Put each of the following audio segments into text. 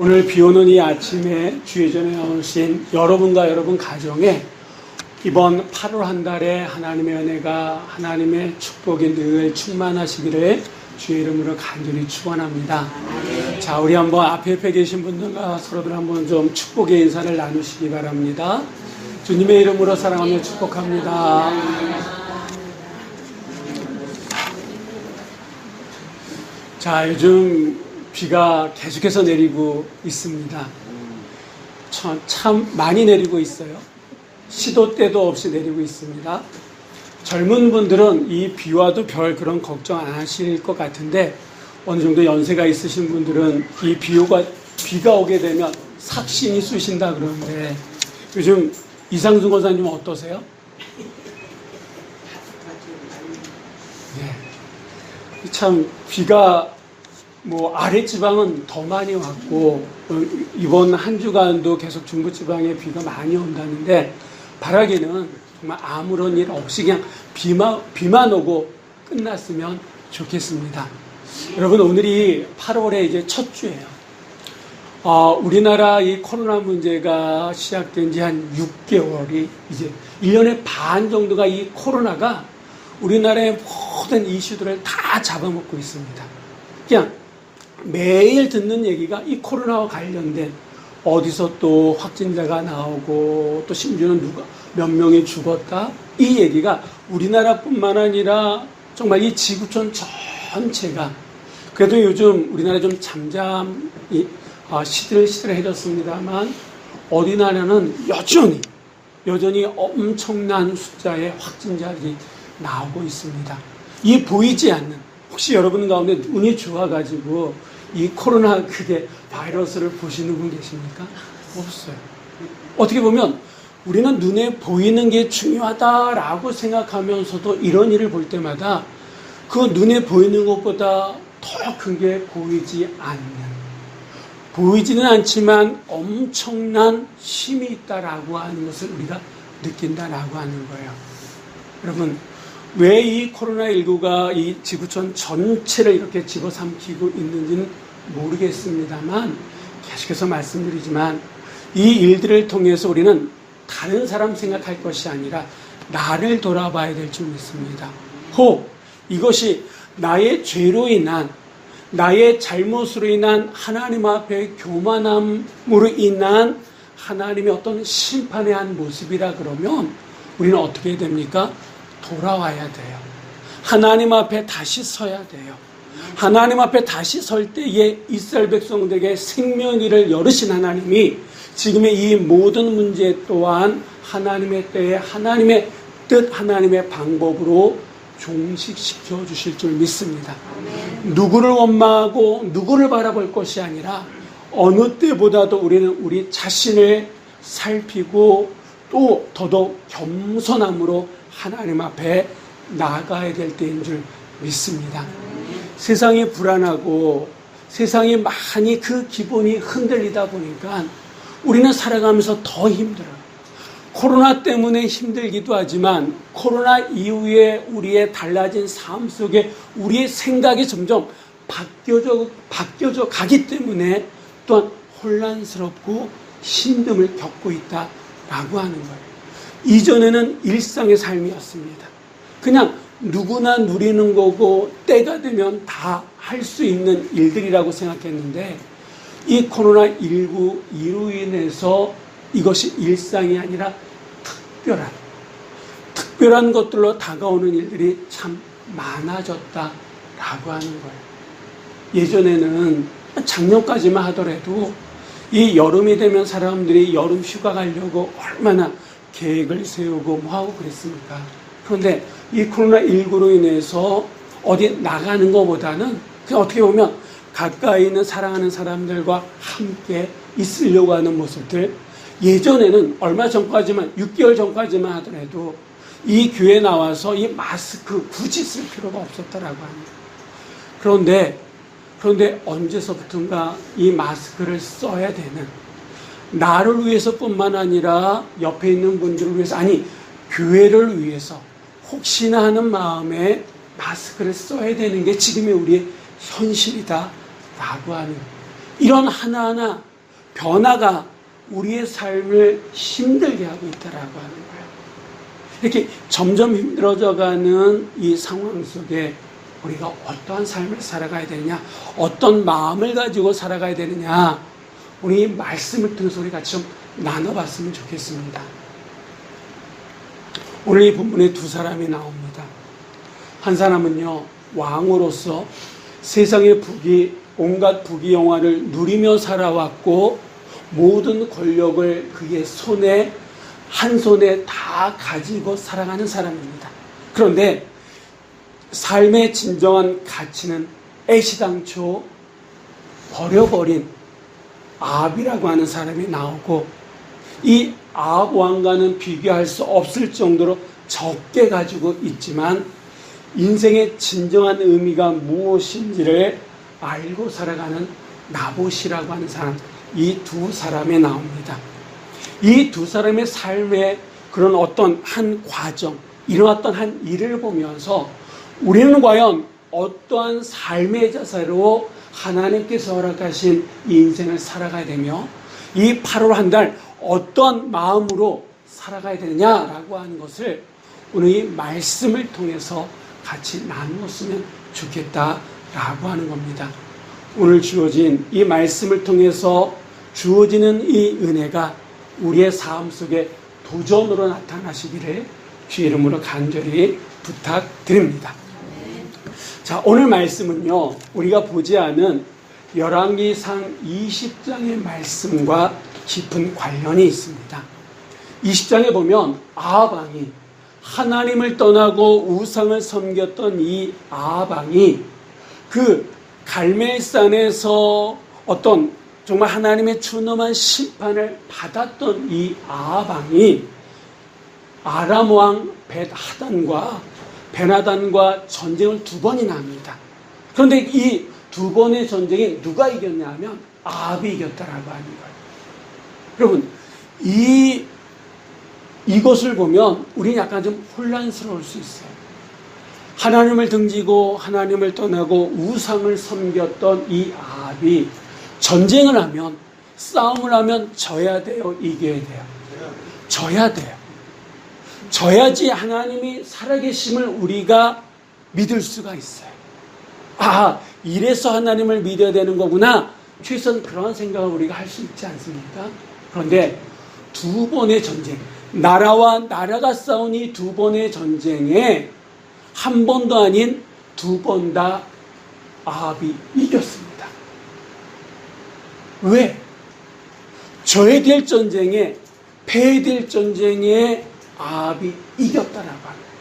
오늘 비 오는 이 아침에 주의 전에 나오신 여러분과 여러분 가정에 이번 8월 한 달에 하나님의 은혜가, 하나님의 축복이 늘 충만하시기를 주의 이름으로 간절히 축원합니다. 자, 우리 한번 앞에 계신 분들과 서로들 한번 좀 축복의 인사를 나누시기 바랍니다. 주님의 이름으로 사랑하며 축복합니다. 자, 요즘 비가 계속해서 내리고 있습니다. 참 많이 내리고 있어요. 시도 때도 없이 내리고 있습니다. 젊은 분들은 이 비와도 별 그런 걱정 안 하실 것 같은데, 어느 정도 연세가 있으신 분들은 이 비가 오게 되면 삭신이 쑤신다 그러는데, 요즘 이상순 권사님 어떠세요? 네. 참 비가 아랫지방은 더 많이 왔고, 이번 한 주간도 계속 중부지방에 비가 많이 온다는데, 바라기는 정말 아무런 일 없이 그냥 비만 오고 끝났으면 좋겠습니다. 여러분, 오늘이 8월의 이제 첫 주예요. 우리나라 이 코로나 문제가 시작된 지 한 6개월이 이제 1년의 반 정도가 이 코로나가 우리나라의 모든 이슈들을 다 잡아먹고 있습니다. 그냥 매일 듣는 얘기가 이 코로나와 관련된, 어디서 또 확진자가 나오고 또 심지어는 몇 명이 죽었다, 이 얘기가 우리나라뿐만 아니라 정말 이 지구촌 전체가, 그래도 요즘 우리나라 좀 시들시들해졌습니다만 어디 나라는 여전히 엄청난 숫자의 확진자들이 나오고 있습니다. 이 보이지 않는, 혹시 여러분 가운데 운이 좋아가지고 이 코로나 바이러스를 보시는 분 계십니까? 없어요. 어떻게 보면 우리는 눈에 보이는 게 중요하다라고 생각하면서도 이런 일을 볼 때마다 그 눈에 보이는 것보다 더 큰 게 보이지는 않지만 엄청난 힘이 있다라고 하는 것을 우리가 느낀다라고 하는 거예요. 여러분, 왜 이 코로나19가 이 지구촌 전체를 이렇게 집어삼키고 있는지는 모르겠습니다만, 계속해서 말씀드리지만 이 일들을 통해서 우리는 다른 사람 생각할 것이 아니라 나를 돌아봐야 될 줄 믿습니다. 혹 이것이 나의 죄로 인한, 나의 잘못으로 인한 하나님 앞에 교만함으로 인한 하나님의 어떤 심판의 한 모습이라 그러면 우리는 어떻게 됩니까? 돌아와야 돼요. 하나님 앞에 다시 서야 돼요. 하나님 앞에 다시 설 때에 이스라엘 백성들에게 생명일을 열으신 하나님이 지금의 이 모든 문제 또한 하나님의 때에 하나님의 뜻, 하나님의 방법으로 종식시켜 주실 줄 믿습니다. 누구를 원망하고 누구를 바라볼 것이 아니라 어느 때보다도 우리는 우리 자신을 살피고 또 더더욱 겸손함으로 하나님 앞에 나아가야 될 때인 줄 믿습니다. 세상이 불안하고 세상이 많이 그 기본이 흔들리다 보니까 우리는 살아가면서 더 힘들어요. 코로나 때문에 힘들기도 하지만 코로나 이후에 우리의 달라진 삶 속에 우리의 생각이 점점 바뀌어져 가기 때문에 또한 혼란스럽고 힘듦을 겪고 있다라고 하는 거예요. 이전에는 일상의 삶이었습니다. 그냥 누구나 누리는 거고 때가 되면 다 할 수 있는 일들이라고 생각했는데, 이 코로나19 이로 인해서 이것이 일상이 아니라 특별한 것들로 다가오는 일들이 참 많아졌다라고 하는 거예요. 예전에는 작년까지만 하더라도 이 여름이 되면 사람들이 여름 휴가 가려고 얼마나 계획을 세우고 하고 그랬습니까? 그런데 이 코로나19로 인해서 어디 나가는 것보다는 그냥 어떻게 보면 가까이 있는 사랑하는 사람들과 함께 있으려고 하는 모습들, 예전에는 얼마 전까지만, 6개월 전까지만 하더라도 이 교회에 나와서 이 마스크 굳이 쓸 필요가 없었다라고 합니다. 그런데 언제서부턴가 이 마스크를 써야 되는, 나를 위해서뿐만 아니라 옆에 있는 분들을 위해서, 아니 교회를 위해서 혹시나 하는 마음에 마스크를 써야 되는 게 지금의 우리의 현실이다라고 하는, 이런 하나하나 변화가 우리의 삶을 힘들게 하고 있다라고 하는 거예요. 이렇게 점점 힘들어져가는 이 상황 속에 우리가 어떠한 삶을 살아가야 되느냐, 어떤 마음을 가지고 살아가야 되느냐, 우리 말씀을 통해서 우리 같이 좀 나눠봤으면 좋겠습니다. 오늘 이 본문에 두 사람이 나옵니다. 한 사람은요, 왕으로서 세상의 온갖 부귀영화를 누리며 살아왔고 모든 권력을 그의 한 손에 다 가지고 살아가는 사람입니다. 그런데 삶의 진정한 가치는 애시당초 버려버린 아합이라고 하는 사람이 나오고, 이 아합 왕과는 비교할 수 없을 정도로 적게 가지고 있지만 인생의 진정한 의미가 무엇인지를 알고 살아가는 나봇이라고 하는 사람, 이 두 사람이 나옵니다. 이 두 사람의 삶의 그런 어떤 한 과정, 일어났던 한 일을 보면서 우리는 과연 어떠한 삶의 자세로 하나님께서 허락하신 이 인생을 살아가야 되며 이 8월 한 달 어떠한 마음으로 살아가야 되느냐라고 하는 것을 오늘 이 말씀을 통해서 같이 나누었으면 좋겠다라고 하는 겁니다. 오늘 주어진 이 말씀을 통해서 주어지는 이 은혜가 우리의 삶 속에 도전으로 나타나시기를 주의 이름으로 간절히 부탁드립니다. 자, 오늘 말씀은요, 우리가 보지 않은 열왕기상 20장의 말씀과 깊은 관련이 있습니다. 20장에 보면 아합 왕이, 하나님을 떠나고 우상을 섬겼던 이 아합 왕이 그 갈멜산에서 어떤 정말 하나님의 준엄한 심판을 받았던 이 아합 왕이 아람 왕 베나단과 전쟁을 두 번이나 합니다. 그런데 이 두 번의 전쟁에 누가 이겼냐 하면 아합이 이겼다라고 하는 거예요. 여러분, 이것을 보면 우리는 약간 좀 혼란스러울 수 있어요. 하나님을 등지고 하나님을 떠나고 우상을 섬겼던 이 아합이 전쟁을 하면, 싸움을 하면 져야 돼요, 이겨야 돼요? 져야 돼요. 져야지 하나님이 살아계심을 우리가 믿을 수가 있어요. 아, 이래서 하나님을 믿어야 되는 거구나. 최소한 그런 생각을 우리가 할 수 있지 않습니까? 그런데 두 번의 전쟁, 나라와 나라가 싸운 이 두 번의 전쟁에 한 번도 아닌 두 번 다 아합이 이겼습니다. 왜? 져야 될 전쟁에, 패해될 전쟁에 아합이 이겼다라고 합니다.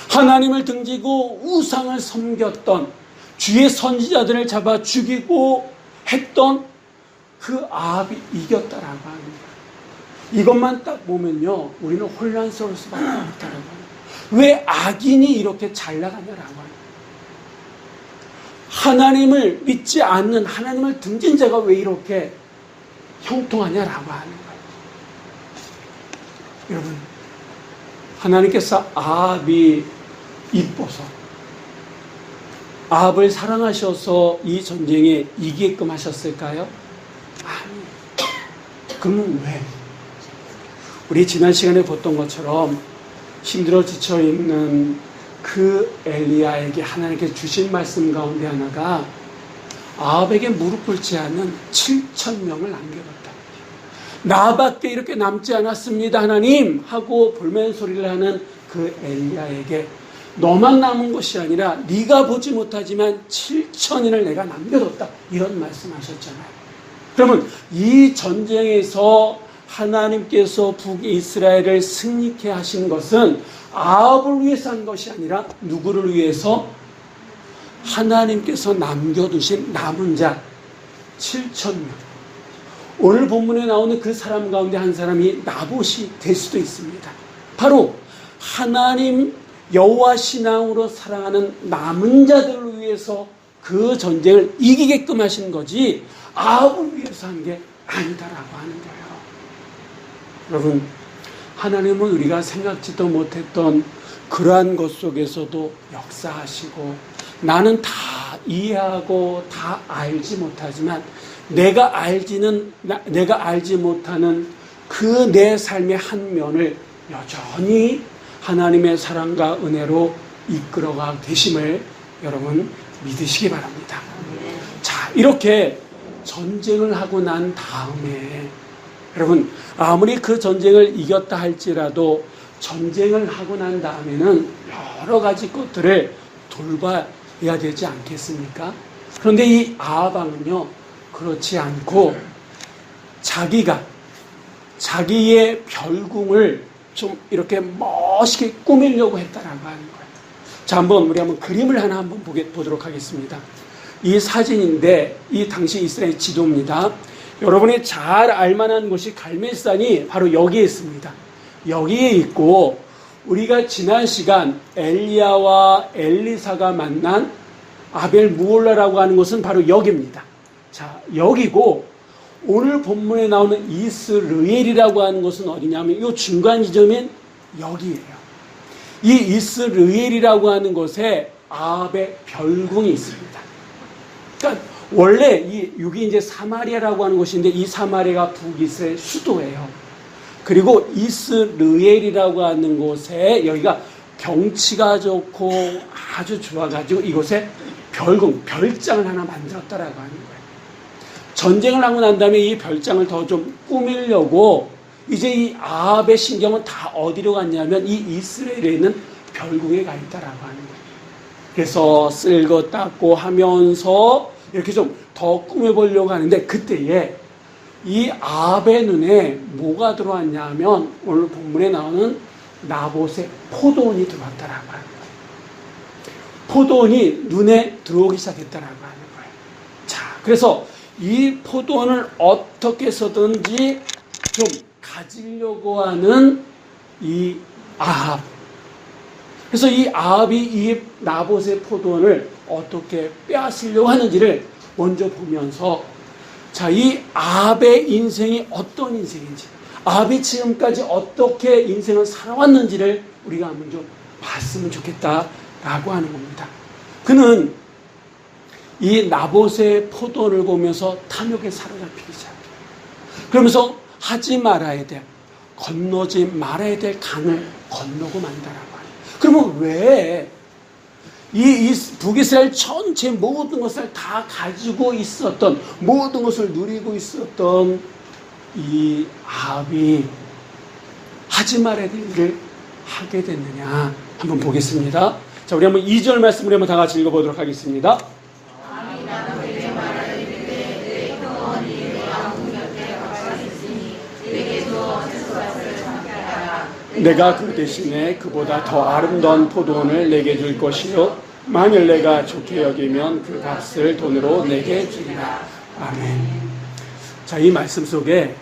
하나님을 등지고 우상을 섬겼던, 주의 선지자들을 잡아 죽이고 했던 그 아합이 이겼다라고 합니다. 이것만 딱 보면요, 우리는 혼란스러울 수밖에 없다라고 합니다. 왜 악인이 이렇게 잘 나가냐라고 합니다. 하나님을 믿지 않는, 하나님을 등진 자가 왜 이렇게 형통하냐라고 하는 거예요. 여러분, 하나님께서 아합이 이뻐서, 아합을 사랑하셔서 이 전쟁에 이기게끔 하셨을까요? 아니. 그러면 왜? 우리 지난 시간에 봤던 것처럼 힘들어 지쳐있는 그 엘리야에게 하나님께 주신 말씀 가운데 하나가 아합에게 무릎 꿇지 않는 7,000명을 남겨뒀다. 나밖에 이렇게 남지 않았습니다, 하나님 하고 볼멘 소리를 하는 그 엘리야에게 너만 남은 것이 아니라 네가 보지 못하지만 7,000인을 내가 남겨뒀다, 이런 말씀하셨잖아요. 그러면 이 전쟁에서 하나님께서 북이스라엘을 승리케 하신 것은 아합을 위해서 한 것이 아니라 누구를 위해서? 하나님께서 남겨두신 남은 자 7,000명. 오늘 본문에 나오는 그 사람 가운데 한 사람이 나봇이 될 수도 있습니다. 바로 하나님 여호와 신앙으로 사랑하는 남은 자들을 위해서 그 전쟁을 이기게끔 하신 거지 아합을 위해서 한 게 아니다라고 하는 거예요. 여러분, 하나님은 우리가 생각지도 못했던 그러한 것 속에서도 역사하시고, 나는 다 이해하고 다 알지 못하지만 내가 알지 못하는 그 내 삶의 한 면을 여전히 하나님의 사랑과 은혜로 이끌어가 계심을 여러분 믿으시기 바랍니다. 자, 이렇게 전쟁을 하고 난 다음에 여러분 아무리 그 전쟁을 이겼다 할지라도 전쟁을 하고 난 다음에는 여러 가지 것들을 돌봐야 되지 않겠습니까? 그런데 이 아합왕은요 그렇지 않고 자기의 별궁을 좀 이렇게 멋있게 꾸미려고 했다라고 하는 거예요. 자, 우리 한번 그림을 하나 한번 보도록 하겠습니다. 이 사진인데 이 당시 이스라엘 지도입니다. 여러분이 잘 알만한 곳이 갈멜산이 바로 여기에 있습니다. 여기에 있고 우리가 지난 시간 엘리야와 엘리사가 만난 아벨 무올라라고 하는 곳은 바로 여기입니다. 자, 여기고 오늘 본문에 나오는 이스르엘이라고 하는 곳은 어디냐면 이 중간 지점인 여기예요. 이 이스르엘이라고 하는 곳에 아합의 별궁이 있습니다. 그러니까 원래 여기 이제 사마리아라고 하는 곳인데 이 사마리아가 북이스라엘 수도예요. 그리고 이스르엘이라고 하는 곳에 여기가 경치가 좋고 아주 좋아가지고 이곳에 별장을 하나 만들었다라고 하는 거예요. 전쟁을 하고 난 다음에 이 별장을 더 좀 꾸미려고 이제 이 아합의 신경은 다 어디로 갔냐면 이 이스라엘에 있는 별궁에 가 있다라고 하는 거예요. 그래서 쓸고 닦고 하면서 이렇게 좀 더 꾸며보려고 하는데 그때에 이 아합의 눈에 뭐가 들어왔냐 하면 오늘 본문에 나오는 나봇의 포도원이 들어왔다라고 하는 거예요. 포도원이 눈에 들어오기 시작했다라고 하는 거예요. 자, 그래서 이 포도원을 어떻게 해서든지 좀 가지려고 하는 이 아합. 그래서 이 아합이 이 나봇의 포도원을 어떻게 빼앗으려고 하는지를 먼저 보면서 자, 이 아합의 인생이 어떤 인생인지, 아합이 지금까지 어떻게 인생을 살아왔는지를 우리가 한번 좀 봤으면 좋겠다라고 하는 겁니다. 그는 이 나봇의 포도원을 보면서 탐욕에 사로잡히기 시작해요. 그러면서 하지 말아야 될, 건너지 말아야 될 강을 건너고 만다라고 하는. 그러면 왜 이 북이스라엘 전체 모든 것을 다 가지고 있었던, 모든 것을 누리고 있었던 이 아합이 하지 말아야 될 일을 하게 됐느냐 한번 보겠습니다. 자, 우리 한번 2절 말씀을 한번 다 같이 읽어보도록 하겠습니다. 내가 그 대신에 그보다 더 아름다운 포도원을 내게 줄 것이요 만일 내가 좋게 여기면 그 값을 돈으로 내게 주리라. 아멘. 자, 이 말씀 속에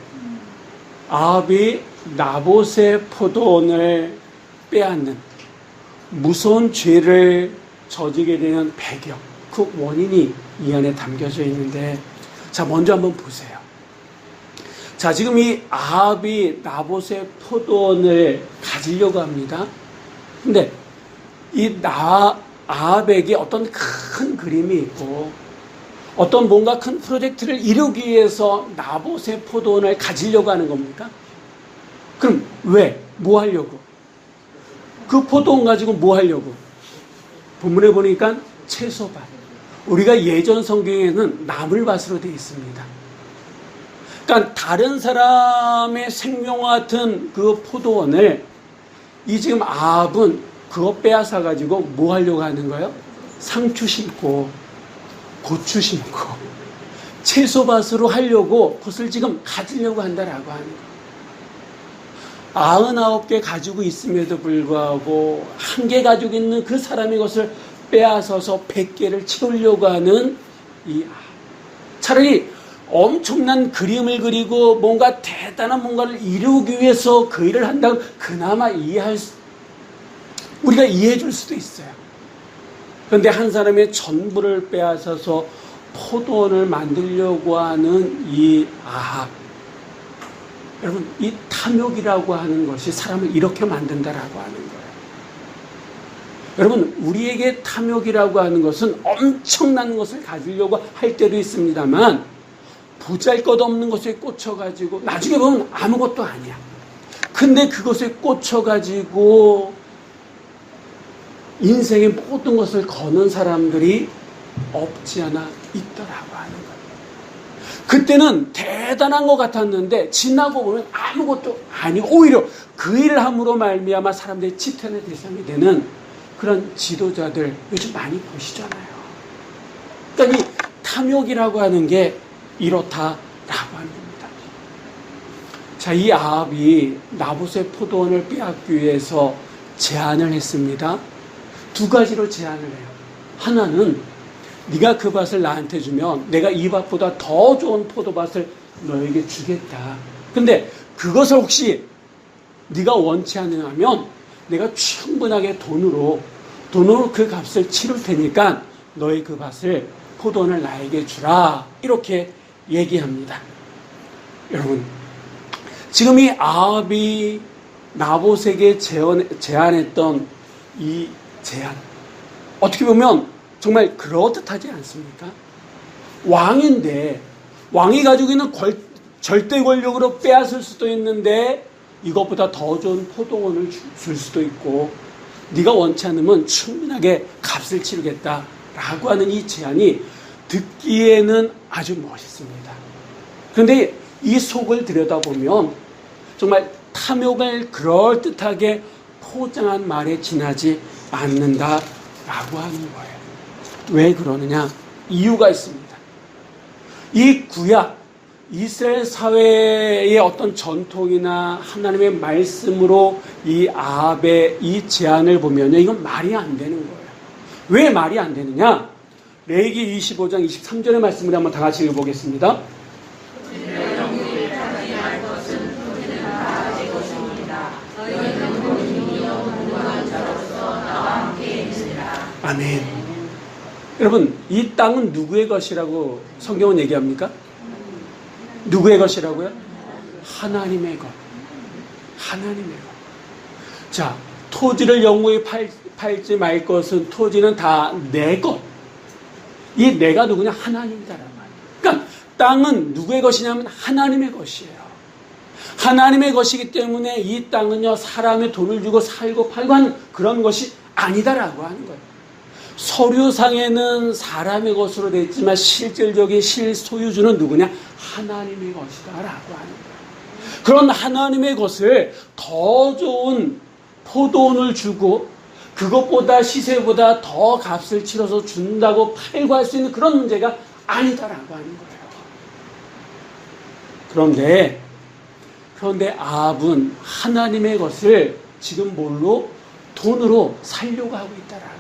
아합이 나봇의 포도원을 빼앗는 무서운 죄를 저지게 되는 배경, 그 원인이 이 안에 담겨져 있는데, 자, 먼저 한번 보세요. 자, 지금 이 아합이 나봇의 포도원을 가지려고 합니다. 근데 이 아합에게 어떤 큰 그림이 있고 어떤 뭔가 큰 프로젝트를 이루기 위해서 나봇의 포도원을 가지려고 하는 겁니까? 그럼 왜? 뭐 하려고? 그 포도원 가지고 뭐 하려고? 본문에 보니까 채소밭. 우리가 예전 성경에는 나물밭으로 되어 있습니다. 그러니까 다른 사람의 생명과 같은 그 포도원을 이 지금 아합은 그거 빼앗아 가지고 뭐 하려고 하는 거예요? 상추 심고 고추 심고 채소밭으로 하려고 그것을 지금 가지려고 한다라고 하는 거예요. 99개 가지고 있음에도 불구하고 한 개 가지고 있는 그 사람의 것을 빼앗아서 100개를 채우려고 하는 이 아합. 차라리 엄청난 그림을 그리고 뭔가 대단한 뭔가를 이루기 위해서 그 일을 한다고 그나마 우리가 이해해 줄 수도 있어요. 그런데 한 사람의 전부를 빼앗아서 포도원을 만들려고 하는 이 아합. 여러분, 이 탐욕이라고 하는 것이 사람을 이렇게 만든다라고 하는 거예요. 여러분, 우리에게 탐욕이라고 하는 것은 엄청난 것을 가지려고 할 때도 있습니다만 보잘것없는 것에 꽂혀가지고 나중에 보면 아무것도 아니야. 근데 그것에 꽂혀가지고 인생의 모든 것을 거는 사람들이 없지 않아 있더라고 하는 거예요. 그때는 대단한 것 같았는데 지나고 보면 아무것도 아니고 오히려 그 일을 함으로 말미암아 사람들이 지탄의 대상이 되는 그런 지도자들 요즘 많이 보시잖아요. 그러니까 이 탐욕이라고 하는 게 이렇다라고 하는 겁니다. 자, 이 아합이 나봇의 포도원을 빼앗기 위해서 제안을 했습니다. 두 가지로 제안을 해요. 하나는 네가 그 밭을 나한테 주면 내가 이 밭보다 더 좋은 포도밭을 너에게 주겠다. 근데 그것을 혹시 네가 원치 않으면 내가 충분하게 돈으로 그 값을 치를 테니까 너의 그 밭을 포도원을 나에게 주라. 이렇게 얘기합니다. 여러분, 지금 이 아합이 나봇에게 제안했던 이 제안, 어떻게 보면 정말 그럴듯하지 않습니까? 왕인데 왕이 가지고 있는 절대 권력으로 빼앗을 수도 있는데 이것보다 더 좋은 포도원을 줄 수도 있고 네가 원치 않으면 충분하게 값을 치르겠다라고 하는 이 제안이 듣기에는 아주 멋있습니다. 그런데 이 속을 들여다보면 정말 탐욕을 그럴듯하게 포장한 말에 지나지 않는다라고 하는 거예요. 왜 그러느냐? 이유가 있습니다. 이 구약 이스라엘 사회의 어떤 전통이나 하나님의 말씀으로 이 아합의 이 제안을 보면요, 이건 말이 안 되는 거예요. 왜 말이 안 되느냐? 레위기 25장 23절의 말씀을 한번 다 같이 읽어보겠습니다. 아멘. 여러분, 이 땅은 누구의 것이라고 성경은 얘기합니까? 누구의 것이라고요? 하나님의 것. 하나님의 것. 자, 토지를 영구히 팔지 말 것은 토지는 다 내 것. 이 내가 누구냐? 하나님이다라고 말이에요. 그러니까 땅은 누구의 것이냐면 하나님의 것이에요. 하나님의 것이기 때문에 이 땅은요, 사람의 돈을 주고 살고 팔고 하는 그런 것이 아니다라고 하는 거예요. 서류상에는 사람의 것으로 돼 있지만 실질적인 실소유주는 누구냐? 하나님의 것이다라고 하는 거예요. 그런 하나님의 것을 더 좋은 포도원을 주고 그것보다 시세보다 더 값을 치러서 준다고 팔고 할 수 있는 그런 문제가 아니다라고 하는 거예요. 그런데 아합은 하나님의 것을 지금 뭘로? 돈으로 살려고 하고 있다라고 해요.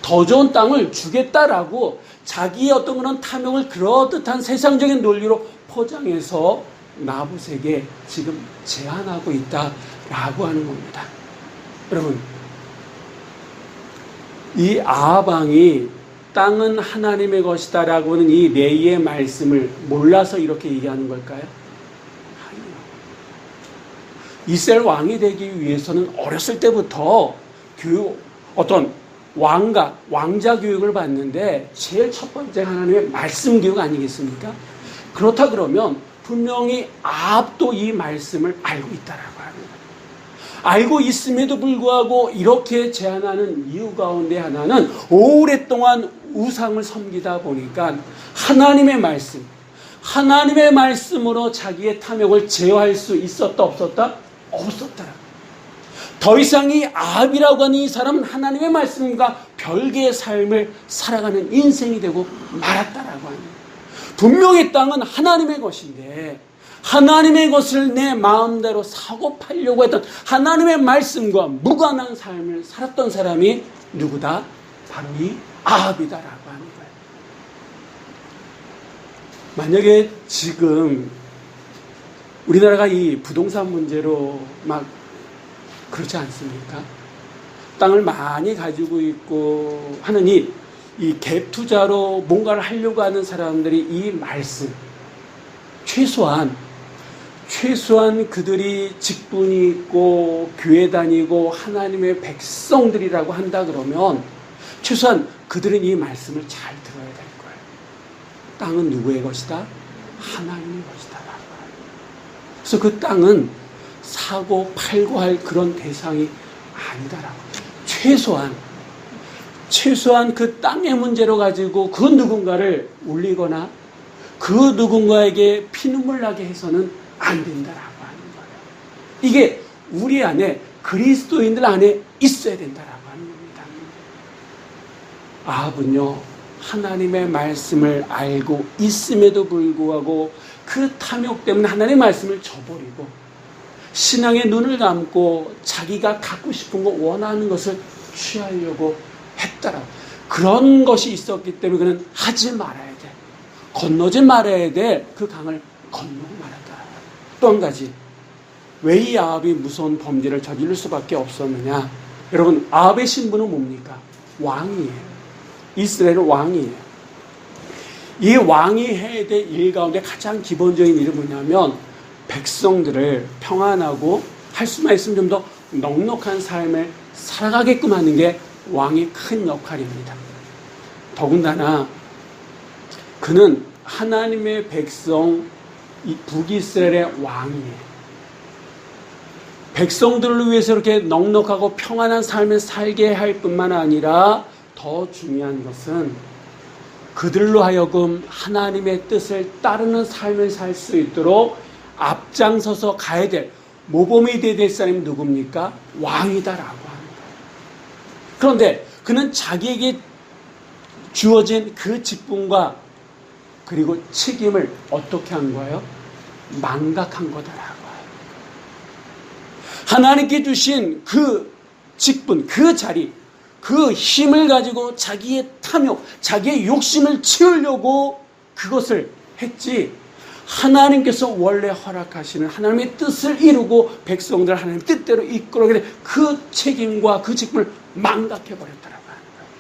더 좋은 땅을 주겠다라고 자기의 어떤 그런 탐욕을 그럴듯한 세상적인 논리로 포장해서 나봇에게 지금 제안하고 있다라고 하는 겁니다. 여러분, 이 아합 왕이 땅은 하나님의 것이다라고 하는 이 레위의 말씀을 몰라서 이렇게 얘기하는 걸까요? 아니요. 이스라엘 왕이 되기 위해서는 어렸을 때부터 어떤 왕자 교육을 받는데 제일 첫 번째 하나님의 말씀 교육 아니겠습니까? 그렇다 그러면 분명히 아합도 이 말씀을 알고 있다라고 합니다. 알고 있음에도 불구하고 이렇게 제안하는 이유 가운데 하나는 오랫동안 우상을 섬기다 보니까 하나님의 말씀으로 자기의 탐욕을 제어할 수 있었다 없었다? 없었더라. 더 이상 이 아합이라고 하는 이 사람은 하나님의 말씀과 별개의 삶을 살아가는 인생이 되고 말았다라고 하는 거예요. 분명히 땅은 하나님의 것인데 하나님의 것을 내 마음대로 사고 팔려고 했던 하나님의 말씀과 무관한 삶을 살았던 사람이 누구다? 바로 이 아합이다라고 하는 거예요. 만약에 지금 우리나라가 이 부동산 문제로 막 그렇지 않습니까? 땅을 많이 가지고 있고 하는 이 갭 투자로 뭔가를 하려고 하는 사람들이 이 말씀, 최소한 그들이 직분이 있고 교회 다니고 하나님의 백성들이라고 한다 그러면 최소한 그들은 이 말씀을 잘 들어야 될 거예요. 땅은 누구의 것이다? 하나님의 것이다라고 해요. 그래서 그 땅은 사고 팔고 할 그런 대상이 아니다라고. 최소한 그 땅의 문제로 가지고 그 누군가를 울리거나 그 누군가에게 피눈물 나게 해서는 안 된다라고 하는 거예요. 이게 우리 안에 그리스도인들 안에 있어야 된다라고 하는 겁니다. 아합은요, 하나님의 말씀을 알고 있음에도 불구하고 그 탐욕 때문에 하나님의 말씀을 저버리고 신앙의 눈을 감고 자기가 갖고 싶은 거 원하는 것을 취하려고 했다라고. 그런 것이 있었기 때문에 그는 하지 말아야 돼. 건너지 말아야 돼. 그 강을 건너고 말았다. 또 한 가지. 왜 이 아합이 무서운 범죄를 저지를 수밖에 없었느냐. 여러분, 아합의 신분은 뭡니까? 왕이에요. 이스라엘은 왕이에요. 이 왕이 해야 될 일 가운데 가장 기본적인 일은 뭐냐면 백성들을 평안하고 할 수만 있으면 좀 더 넉넉한 삶을 살아가게끔 하는 게 왕의 큰 역할입니다. 더군다나 그는 하나님의 백성 북이스라엘의 왕이에요. 백성들을 위해서 이렇게 넉넉하고 평안한 삶을 살게 할 뿐만 아니라 더 중요한 것은 그들로 하여금 하나님의 뜻을 따르는 삶을 살 수 있도록 앞장서서 가야 될 모범이 되어야 될 사람이 누굽니까? 왕이다라고 하는 거예요. 그런데 그는 자기에게 주어진 그 직분과 그리고 책임을 어떻게 한 거예요? 망각한 거다라고 해요. 하나님께 주신 그 직분, 그 자리, 그 힘을 가지고 자기의 탐욕, 자기의 욕심을 채우려고 그것을 했지, 하나님께서 원래 허락하시는 하나님의 뜻을 이루고 백성들을 하나님의 뜻대로 이끌어가게 된 그 책임과 그 직분을 망각해버렸다라고 하는 거예요.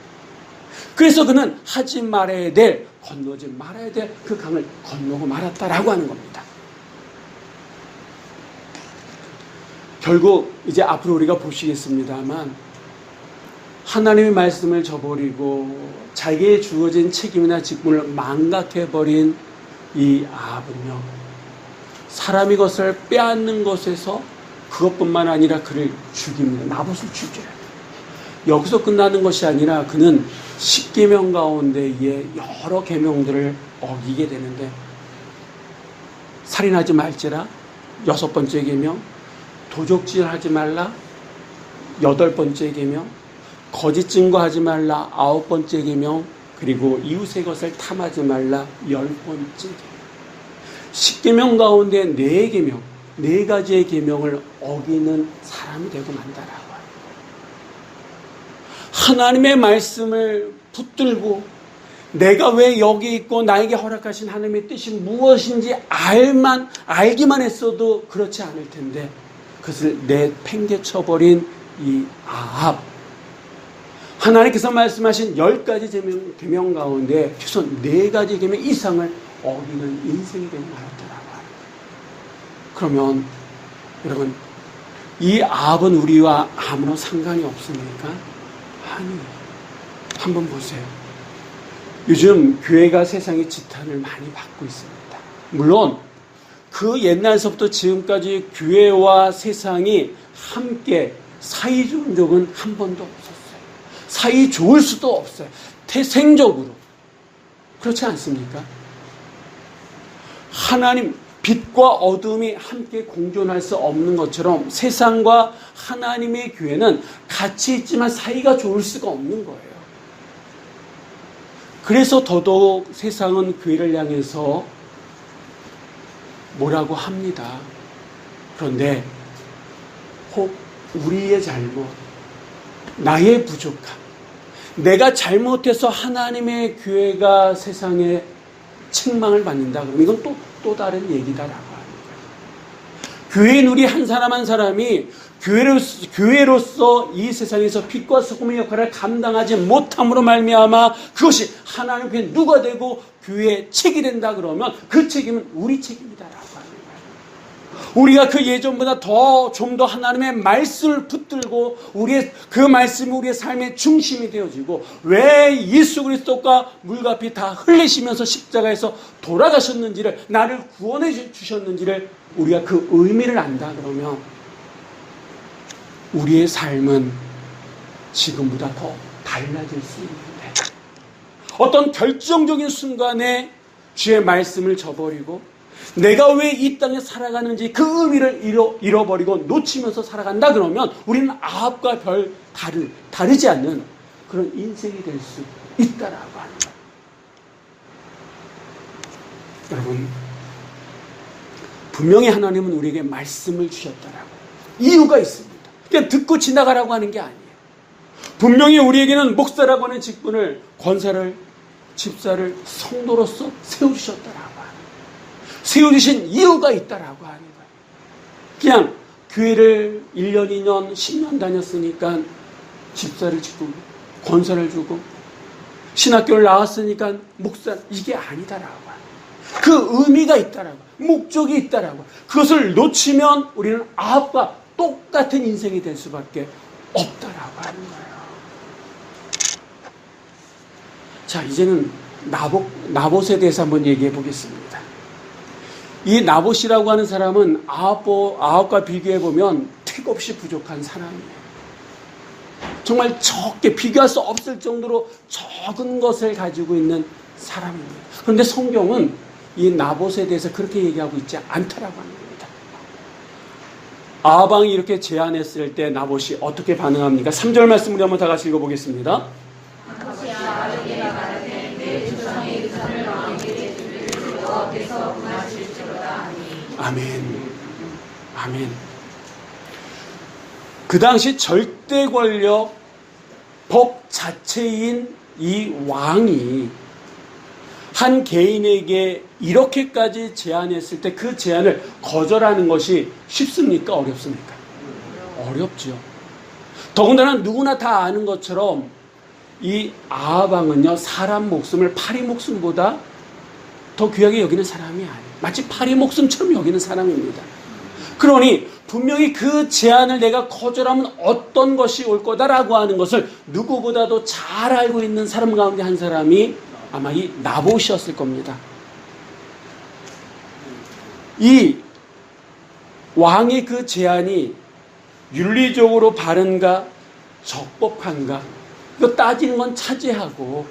그래서 그는 하지 말아야 될, 건너지 말아야 될 그 강을 건너고 말았다라고 하는 겁니다. 결국 이제 앞으로 우리가 보시겠습니다만 하나님의 말씀을 저버리고 자기의 주어진 책임이나 직분을 망각해버린 이 아합은요, 사람의 것을 빼앗는 것에서 그것뿐만 아니라 그를 죽입니다. 나봇을 죽여요. 여기서 끝나는 것이 아니라 그는 10계명 가운데에 여러 계명들을 어기게 되는데, 살인하지 말지라 6번째 계명, 도적질하지 말라 8번째 계명, 거짓 증거하지 말라 9번째 계명, 그리고 이웃의 것을 탐하지 말라 10번째 계명. 10계명 가운데 4계명, 4가지의 계명을 어기는 사람이 되고 만다라고 합니다. 하나님의 말씀을 붙들고 내가 왜 여기 있고 나에게 허락하신 하나님의 뜻이 무엇인지 알기만 했어도 그렇지 않을 텐데 그것을 내팽개쳐버린 이 아합, 하나님께서 말씀하신 10가지 계명 가운데 최소 4가지 계명 이상을 어기는 인생이 되고 말았다라고 합니다. 그러면 여러분, 이 아합은 우리와 아무런 상관이 없습니까? 아니에요. 한번 보세요. 요즘 교회가 세상의 지탄을 많이 받고 있습니다. 물론 그 옛날서부터 지금까지 교회와 세상이 함께 사이 좋은 적은 한 번도 없었어요. 사이 좋을 수도 없어요. 태생적으로. 그렇지 않습니까? 하나님, 빛과 어둠이 함께 공존할 수 없는 것처럼 세상과 하나님의 교회는 같이 있지만 사이가 좋을 수가 없는 거예요. 그래서 더더욱 세상은 교회를 향해서 뭐라고 합니다. 그런데 혹 우리의 잘못, 나의 부족함, 내가 잘못해서 하나님의 교회가 세상에 책망을 받는다 그러면 이건 또 다른 얘기다라고 하는 거예요. 교회인 우리 한 사람 한 사람이 교회로서 이 세상에서 빛과 소금의 역할을 감당하지 못함으로 말미암아 그것이 하나님 교회 누가 되고 교회의 책이 된다 그러면 그 책임은 우리 책임이다라고 하는 거예요. 우리가 그 예전보다 좀 더 하나님의 말씀을 붙들고 우리의 그 말씀이 우리의 삶의 중심이 되어지고 왜 예수 그리스도가 물과 피 다 흘리시면서 십자가에서 돌아가셨는지를, 나를 구원해 주셨는지를 우리가 그 의미를 안다 그러면 우리의 삶은 지금보다 더 달라질 수 있는데, 어떤 결정적인 순간에 주의 말씀을 저버리고 내가 왜 이 땅에 살아가는지 그 의미를 잃어버리고 놓치면서 살아간다 그러면 우리는 아합과 별 다르지 않는 그런 인생이 될 수 있다라고 하는 거예요. 여러분, 분명히 하나님은 우리에게 말씀을 주셨다라고 이유가 있습니다. 그냥 듣고 지나가라고 하는 게 아니에요. 분명히 우리에게는 목사라고 하는 직분을, 권사를, 집사를 성도로서 세워주셨다라고 하는, 세워주신 이유가 있다라고 하는 거예요. 그냥 교회를 1년, 2년, 10년 다녔으니까 집사를 짓고 권사를 주고 신학교를 나왔으니까 목사, 이게 아니다라고 하는, 그 의미가 있다라고, 목적이 있다라고. 그것을 놓치면 우리는 아합과 똑같은 인생이 될 수밖에 없다라고 하는 거예요. 자, 이제는 나봇에 대해서 한번 얘기해 보겠습니다. 이 나봇이라고 하는 사람은 아합과 비교해 보면 택없이 부족한 사람이에요. 정말 적게, 비교할 수 없을 정도로 적은 것을 가지고 있는 사람입니다. 그런데 성경은 이 나봇에 대해서 그렇게 얘기하고 있지 않다라고 하는 겁니다. 아합 왕이 이렇게 제안했을 때 나봇이 어떻게 반응합니까? 3절 말씀을 한번 다 같이 읽어보겠습니다. 아멘. 아멘. 그 당시 절대 권력, 법 자체인 이 왕이 한 개인에게 이렇게까지 제안했을 때 그 제안을 거절하는 것이 쉽습니까? 어렵습니까? 어렵죠. 더군다나 누구나 다 아는 것처럼 이 아합 왕은요, 사람 목숨을 파리 목숨보다 더 귀하게 여기는 사람이 아니에요. 마치 파리 목숨처럼 여기는 사람입니다. 그러니 분명히 그 제안을 내가 거절하면 어떤 것이 올 거다라고 하는 것을 누구보다도 잘 알고 있는 사람 가운데 한 사람이 아마 이 나봇이었을 겁니다. 이 왕의 그 제안이 윤리적으로 바른가 적법한가 이거 따지는 건 차지하고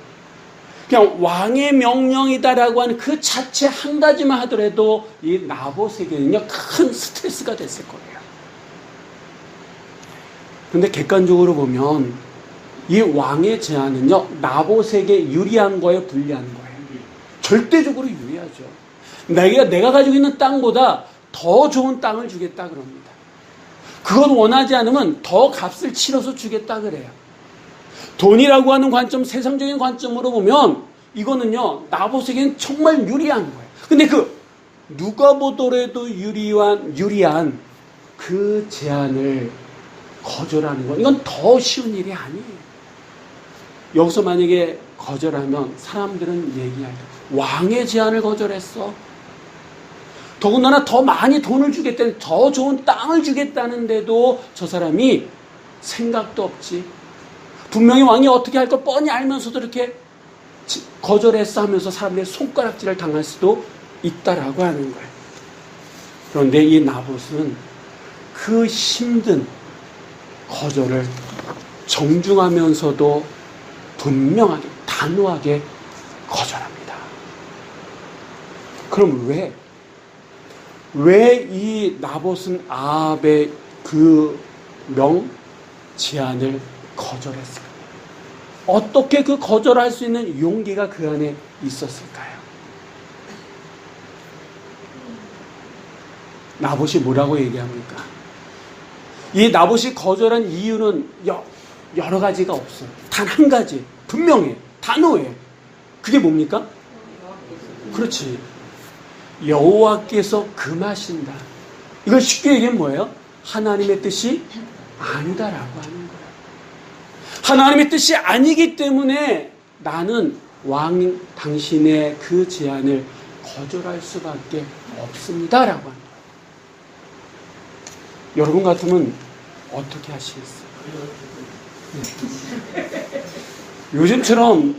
그냥 왕의 명령이다라고 하는 그 자체 한 가지만 하더라도 이 나봇에게는요 큰 스트레스가 됐을 거예요. 그런데 객관적으로 보면 이 왕의 제안은요 나봇에게 유리한 거예요, 불리한 거예요? 절대적으로 유리하죠. 내가 가지고 있는 땅보다 더 좋은 땅을 주겠다 그럽니다. 그건 원하지 않으면 더 값을 치러서 주겠다 그래요. 돈이라고 하는 관점, 세상적인 관점으로 보면 이거는요 나봇에게는 정말 유리한 거예요. 근데 누가 보더라도 유리한 그 제안을 거절하는 건 이건 더 쉬운 일이 아니에요. 여기서 만약에 거절하면 사람들은 얘기할 때 왕의 제안을 거절했어. 더군다나 더 많이 돈을 주겠다는, 더 좋은 땅을 주겠다는데도 저 사람이 생각도 없지. 분명히 왕이 어떻게 할 걸 뻔히 알면서도 이렇게 거절했어 하면서 사람들의 손가락질을 당할 수도 있다라고 하는 거예요. 그런데 이 나봇은 그 힘든 거절을 정중하면서도 분명하게, 단호하게 거절합니다. 그럼 왜 이 나봇은 아합의 그 제안을 거절했을까요? 어떻게 그 거절할 수 있는 용기가 그 안에 있었을까요? 나봇이 뭐라고 얘기합니까? 이 나봇이 거절한 이유는 여러 가지가 없어요. 단 한 가지, 분명해, 단호해. 그게 뭡니까? 그렇지. 여호와께서 금하신다. 이걸 쉽게 얘기하면 뭐예요? 하나님의 뜻이 아니다라고 하는 거예요. 하나님의 뜻이 아니기 때문에 나는 왕 당신의 그 제안을 거절할 수밖에 없습니다라고 하는 거예요. 여러분 같으면 어떻게 하시겠어요? 네. 요즘처럼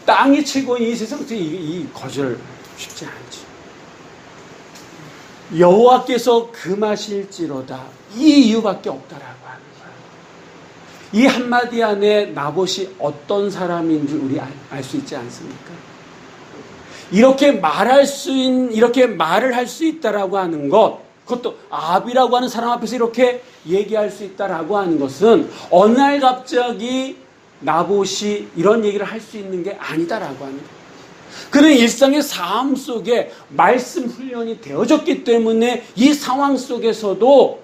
땅이 최고인 이 세상에서 이 거절 쉽지 않지. 여호와께서 금하실지로다. 이 이유밖에 없다라고 하는 거야. 이 한마디 안에 나봇이 어떤 사람인 줄 우리 알 수 있지 않습니까? 이렇게 말을 할 수 있다라고 하는 것, 그것도 아합이라고 하는 사람 앞에서 이렇게 얘기할 수 있다라고 하는 것은 어느 날 갑자기 나봇이 이런 얘기를 할 수 있는 게 아니다라고 하는 거예요. 그는 일상의 삶 속에 말씀 훈련이 되어졌기 때문에 이 상황 속에서도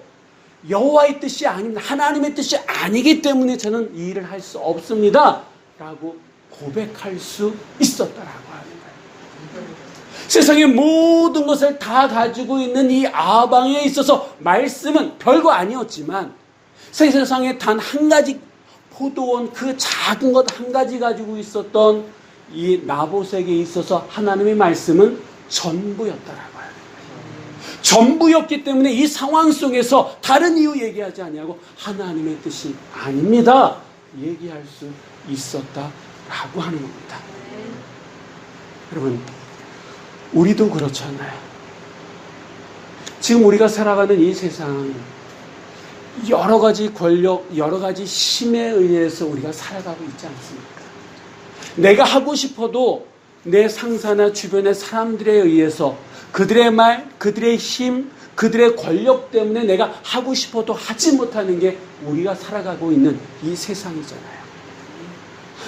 여호와의 뜻이 아닙니다. 하나님의 뜻이 아니기 때문에 저는 이 일을 할 수 없습니다. 라고 고백할 수 있었다라고 하는 거예요. 세상의 모든 것을 다 가지고 있는 이 아방에 있어서 말씀은 별거 아니었지만 세상에 단 한 가지 포도원 그 작은 것 한 가지 가지고 있었던 이 나봇에게 있어서 하나님의 말씀은 전부였다라고 해요. 전부였기 때문에 이 상황 속에서 다른 이유 얘기하지 아니하고 하나님의 뜻이 아닙니다. 얘기할 수 있었다라고 하는 겁니다. 여러분, 우리도 그렇잖아요. 지금 우리가 살아가는 이 세상 여러 가지 권력, 여러 가지 힘에 의해서 우리가 살아가고 있지 않습니까? 내가 하고 싶어도 내 상사나 주변의 사람들에 의해서 그들의 말, 그들의 힘, 그들의 권력 때문에 내가 하고 싶어도 하지 못하는 게 우리가 살아가고 있는 이 세상이잖아요.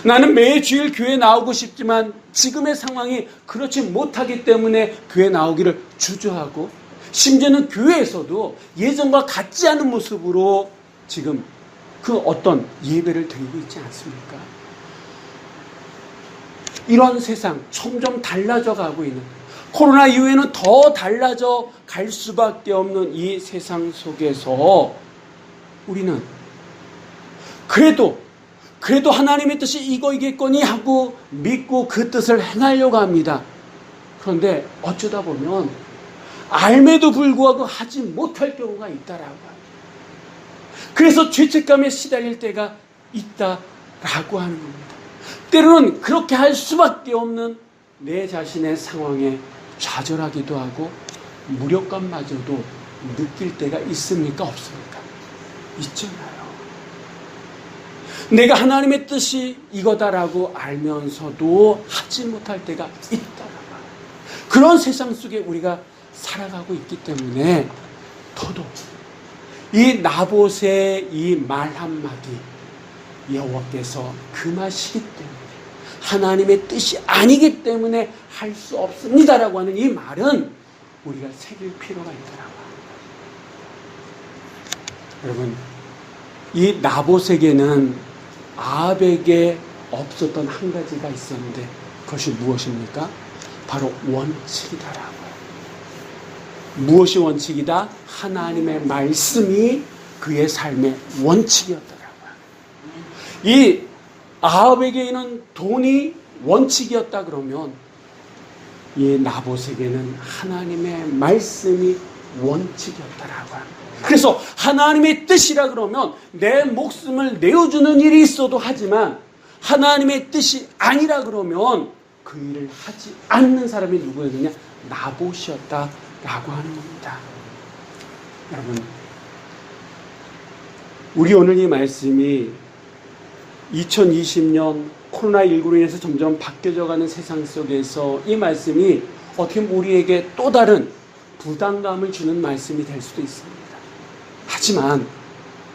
나는 매주일 교회 나오고 싶지만 지금의 상황이 그렇지 못하기 때문에 교회 나오기를 주저하고 심지어는 교회에서도 예전과 같지 않은 모습으로 지금 그 어떤 예배를 드리고 있지 않습니까? 이런 세상 점점 달라져 가고 있는 코로나 이후에는 더 달라져 갈 수밖에 없는 이 세상 속에서 우리는 그래도 하나님의 뜻이 이거이겠거니 하고 믿고 그 뜻을 행하려고 합니다. 그런데 어쩌다 보면 알매도 불구하고 하지 못할 경우가 있다라고 합니다. 그래서 죄책감에 시달릴 때가 있다라고 하는 겁니다. 때로는 그렇게 할 수밖에 없는 내 자신의 상황에 좌절하기도 하고 무력감마저도 느낄 때가 있습니까? 없습니까? 있잖아요. 내가 하나님의 뜻이 이거다라고 알면서도 하지 못할 때가 있다라고. 그런 세상 속에 우리가 살아가고 있기 때문에 더더욱 이 나봇의 이 말 한마디 여호와께서 금하시기 때문에 하나님의 뜻이 아니기 때문에 할 수 없습니다라고 하는 이 말은 우리가 새길 필요가 있더라고요. 여러분, 이 나봇에게는 아합에게 없었던 한 가지가 있었는데 그것이 무엇입니까? 바로 원칙이다라고요. 무엇이 원칙이다? 하나님의 말씀이 그의 삶의 원칙이었더라고요. 이 아합에게는 돈이 원칙이었다 그러면 이 나봇에게는 하나님의 말씀이 원칙이었다라고 합니다. 그래서 하나님의 뜻이라 그러면 내 목숨을 내어주는 일이 있어도 하지만 하나님의 뜻이 아니라 그러면 그 일을 하지 않는 사람이 누구였느냐? 나봇이었다라고 하는 겁니다. 여러분, 우리 오늘 이 말씀이 2020년 코로나19로 인해서 점점 바뀌어져가는 세상 속에서 이 말씀이 어떻게 보면 우리에게 또 다른 부담감을 주는 말씀이 될 수도 있습니다. 하지만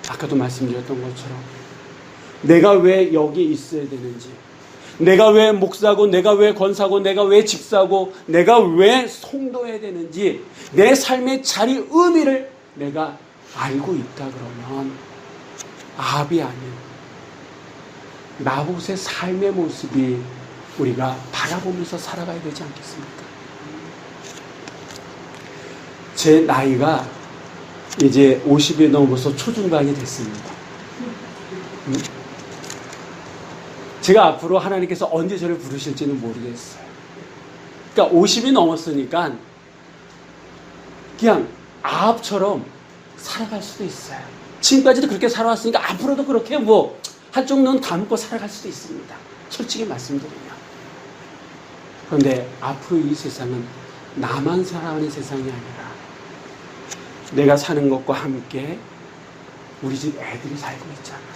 아까도 말씀드렸던 것처럼 내가 왜 여기 있어야 되는지, 내가 왜 목사고, 내가 왜 권사고, 내가 왜 집사고, 내가 왜 송도해야 되는지 내 삶의 자리 의미를 내가 알고 있다 그러면 아합이 아닌 나봇의 삶의 모습이 우리가 바라보면서 살아가야 되지 않겠습니까? 제 나이가 이제 50이 넘어서 초중반이 됐습니다. 제가 앞으로 하나님께서 언제 저를 부르실지는 모르겠어요. 그러니까 50이 넘었으니까 그냥 아합처럼 살아갈 수도 있어요. 지금까지도 그렇게 살아왔으니까 앞으로도 그렇게 뭐 한쪽 눈 감고 살아갈 수도 있습니다. 솔직히 말씀드리면. 그런데 앞으로 이 세상은 나만 살아가는 세상이 아니라 내가 사는 것과 함께 우리 집 애들이 살고 있잖아요.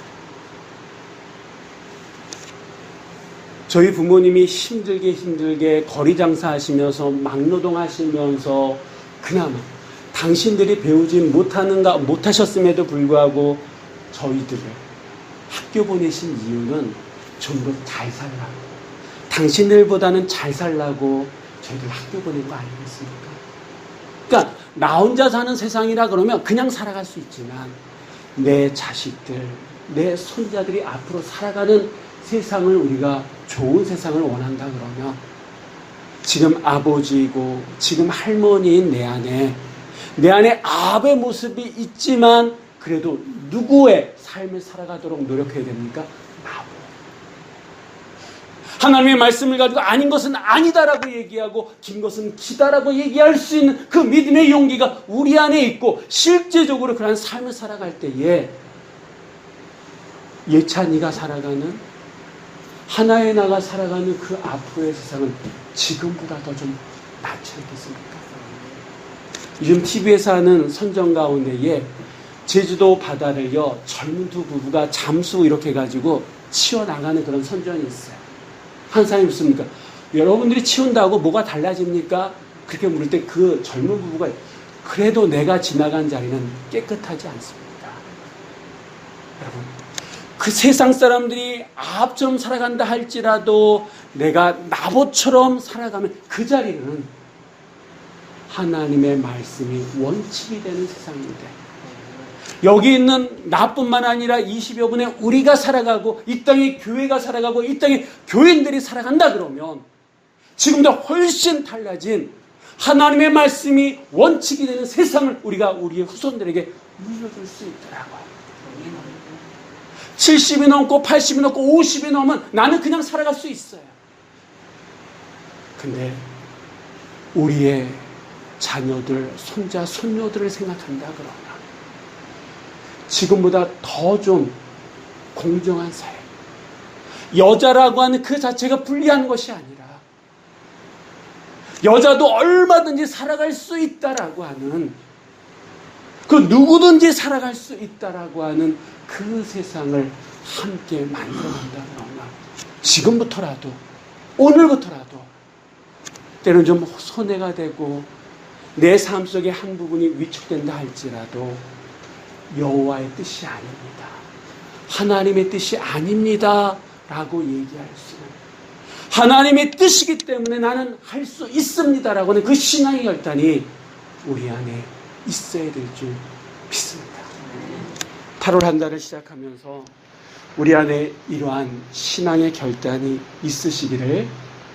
저희 부모님이 힘들게 거리 장사하시면서 막노동 하시면서 그나마 당신들이 배우지 못하셨음에도 불구하고 저희들을 학교 보내신 이유는 좀 더 잘 살라고, 당신들보다는 잘 살라고 저희들 학교 보낸 거 아니겠습니까? 그러니까 나 혼자 사는 세상이라 그러면 그냥 살아갈 수 있지만 내 자식들, 내 손자들이 앞으로 살아가는 세상을 우리가 좋은 세상을 원한다 그러면 지금 아버지이고 지금 할머니인 내 안에 아버의 모습이 있지만 그래도 누구의 삶을 살아가도록 노력해야 됩니까? 나보. 하나님의 말씀을 가지고 아닌 것은 아니다라고 얘기하고 긴 것은 기다라고 얘기할 수 있는 그 믿음의 용기가 우리 안에 있고 실제적으로 그런 삶을 살아갈 때에 예찬이가 살아가는 하나의 나가 살아가는 그 앞으로의 세상은 지금보다 더 좀 낫지 않겠습니까? 요즘 TV에서 하는 선정 가운데에 제주도 바다를요 젊은 두 부부가 잠수 이렇게 해가지고 치워나가는 그런 선전이 있어요. 한 사람이 묻습니까? 여러분들이 치운다고 뭐가 달라집니까? 그렇게 물을 때 그 젊은 부부가 그래도 내가 지나간 자리는 깨끗하지 않습니다. 여러분, 그 세상 사람들이 아합처럼 살아간다 할지라도 내가 나봇처럼 살아가면 그 자리는 하나님의 말씀이 원칙이 되는 세상인데 여기 있는 나뿐만 아니라 20여 분의 우리가 살아가고 이 땅에 교회가 살아가고 이 땅에 교인들이 살아간다 그러면 지금보다 훨씬 달라진 하나님의 말씀이 원칙이 되는 세상을 우리가 우리의 후손들에게 물려줄 수 있더라고요. 70이 넘고 80이 넘고 50이 넘으면 나는 그냥 살아갈 수 있어요. 근데 우리의 자녀들, 손자, 손녀들을 생각한다 그러면 지금보다 더 좀 공정한 사회, 여자라고 하는 그 자체가 불리한 것이 아니라 여자도 얼마든지 살아갈 수 있다라고 하는 그 누구든지 살아갈 수 있다라고 하는 그 세상을 함께 만들어간다 그러면 지금부터라도 오늘부터라도 때로는 좀 손해가 되고 내 삶 속의 한 부분이 위축된다 할지라도 여호와의 뜻이 아닙니다. 하나님의 뜻이 아닙니다 라고 얘기할 수 있는 하나님의 뜻이기 때문에 나는 할 수 있습니다 라고 하는 그 신앙의 결단이 우리 안에 있어야 될 줄 믿습니다. 8월 한 달을 시작하면서 우리 안에 이러한 신앙의 결단이 있으시기를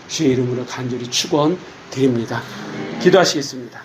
주의 이름으로 간절히 축원드립니다. 기도하시겠습니다.